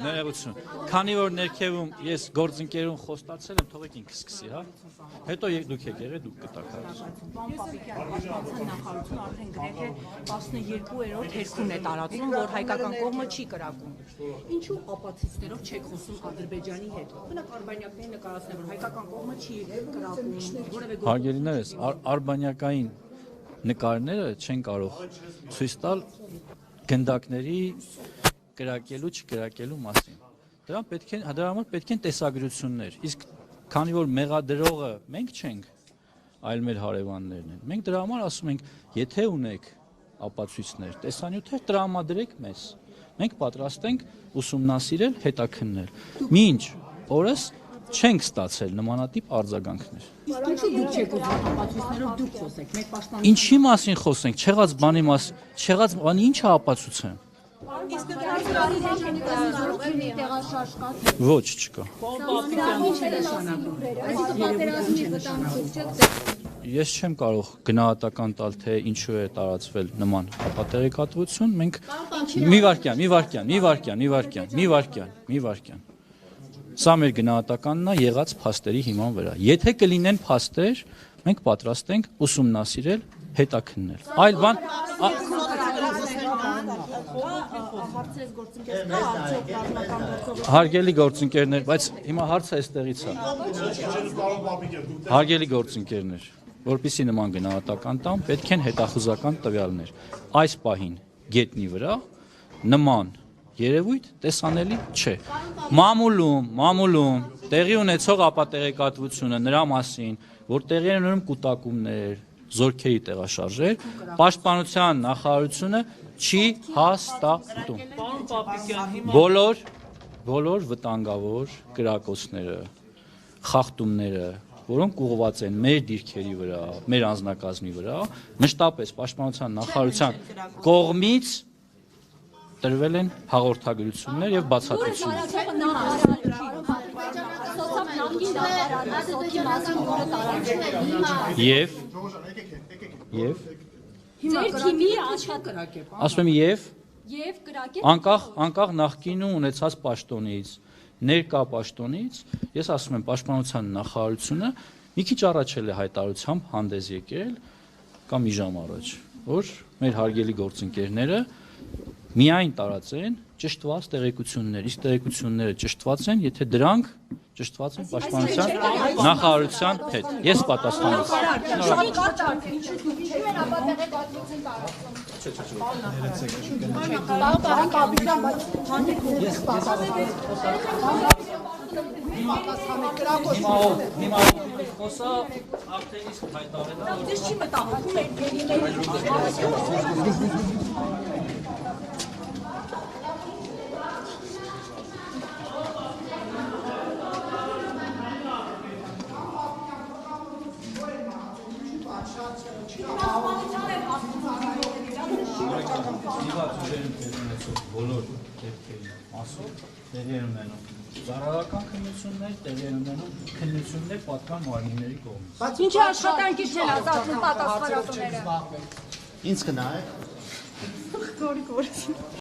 Ներողություն։ Քանի որ ներքևում ես գործընկերուն խոստացել եմ, թողեք ինքը սկսի, հա։ Հետո դուք եկեք, դուք կտաք, հա։ Նախարարությունը արդեն գրեթե 12-րդ հերքուն է տարածում, որ հայկական կողմը չի կրակում։ Ինչու ապացույցներով չեք խոսում Ադրբեջանի հետ։ Բնակ արբանյակներին նկարացնել, որ հայկական կողմը չի կրակում, որևէ Հարգելիներս, արբանյակային նկարները չեն կարող ցույց տալ գնդակների կրակելու չկրակելու մասին։ Դրա համար պետք են տեսագրություններ։ Իսկ քանի որ մեղադրողը մենք չենք, այլ մեր հարևաններն են։ Մենք դրա համար ասում ենք, եթե ունեք ապացույցներ, տեսանյութեր տրամադրեք մեզ։ Մենք պատրաստ ենք ուսումնասիրել, հետաքննել։ Մինչ օրս չենք ստացել նմանատիպ արձագանքներ։ Ինչու դուք չեք ուզում ապացույցներով դուք խոսեք, մեր պաշտպանության Ինչի մասին խոսենք, չեղած բանի մասին, չեղած բանի ի՞նչ է ապացուցեմ։ Ոչ, չկա։ Ես չեմ կարող գնահատական տալ, թե ինչու է տարածվել նման ապատեղեկատվություն, մենք մի վարքյան։ Սա մեր գնահատականն է եղած փաստերի հիման վրա։ Եթե կլինեն փաստեր, մենք պատրաստ ենք ուսումնասիրել, հետաքննել։ Այլ բան Հարգելի գործընկերներ, բայց հիմա հարցը այստեղից է։ Հարգելի գործընկերներ, որպեսզի նման գնահատական տամ, պետք են հետախուզական տվյալներ։ Այս պահին գետնի վրա նման երևույթ տեսանելի չէ։ Մամուլում տեղի ունեցող ապատեղեկատվությունը նրա մասին, որ տեղի են ունենում կուտակումներ, զորքերի տեղաշարժեր, պաշտպանության նախարարությունը չի հաստատում։ Բոլոր վտանգավոր կրակոցները, խախտումները, որոնք ուղղված են մեր դիրքերի վրա, մեր անձնակազմի վրա, մշտապես պաշտպանության նախարարության կողմից տրվել են հաղորդագրություններ եւ բացատրություններ։ Եվ ասում եմ անկախ նախկինում ունեցած պաշտոնից, ներկա պաշտոնից, ես ասում եմ պաշտպանության նախարարությունը մի քիչ առաջ էլ է հայտարարությամբ հանդես եկել կամ մի ժամ առաջ, որ մեր հարգելի գործընկերները միայն տարածեն ճշտված տեղեկություններ, իսկ տեղեկությունները ճշտված են, եթե դրանք ճշտված են պաշտպանության նախարարության հետ։ Ես պատասխանում բոլոր դեպքերի մասով տեղի են ունենում ծառայական քննություններ, տեղի են ունենում քննություններ պատկան մարմինների կողմից։ Ինչ աշխատանքից չեն ազատվում պատասխանատուները։ Ինձ կնայեք։